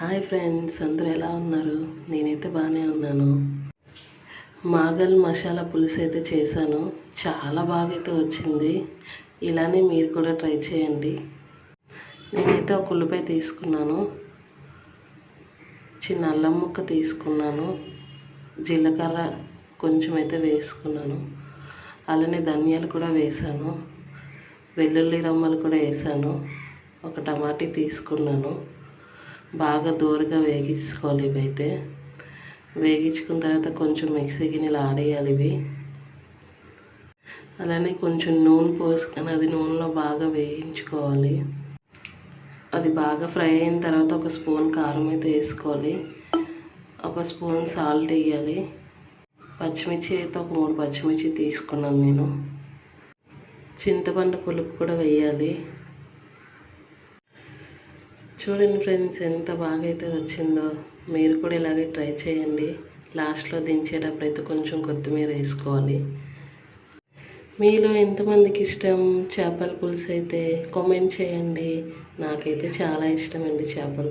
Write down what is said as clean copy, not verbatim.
Hi friends, అందరూ ఎలా ఉన్నారు? నేనైతే బాగానే ఉన్నాను. మాగల్ మసాలా పులుసు అయితే చేశాను. చాలా బాగా అయితే వచ్చింది. ఇలానే మీరు కూడా ట్రై చేయండి. నేనైతే ఒక ఉల్లిపాయ తీసుకున్నాను, చిన్న అల్లం ముక్క తీసుకున్నాను, జీలకర్ర కొంచెం అయితే వేసుకున్నాను, అలానే ధనియాలు కూడా వేసాను, వెల్లుల్లి రమ్మలు కూడా వేసాను, ఒక టమాటీ తీసుకున్నాను. బాగా దూరగా వేగించుకోవాలి. ఇవైతే వేగించుకున్న తర్వాత కొంచెం మిక్సీ గిన్నెలు ఆడేయాలి ఇవి. అలానే కొంచెం నూనె పోసుకొని అది నూనెలో బాగా వేయించుకోవాలి. అది బాగా ఫ్రై అయిన తర్వాత ఒక స్పూన్ కారం అయితే వేసుకోవాలి, ఒక స్పూన్ సాల్ట్ వేయాలి. పచ్చిమిర్చి అయితే ఒక 3 పచ్చిమిర్చి తీసుకున్నాను నేను. చింతపండు పులుపు కూడా వేయాలి. చూడండి ఫ్రెండ్స్, ఎంత బాగా అయితే వచ్చిందో. మీరు కూడా ఇలాగే ట్రై చేయండి. లాస్ట్లో దించేటప్పుడు అయితే కొంచెం కొత్తిమీర వేసుకోవాలి. మీలో ఎంతమందికి ఇష్టం చేపల పులుసు అయితే కామెంట్ చేయండి. నాకైతే చాలా ఇష్టమండి చేపల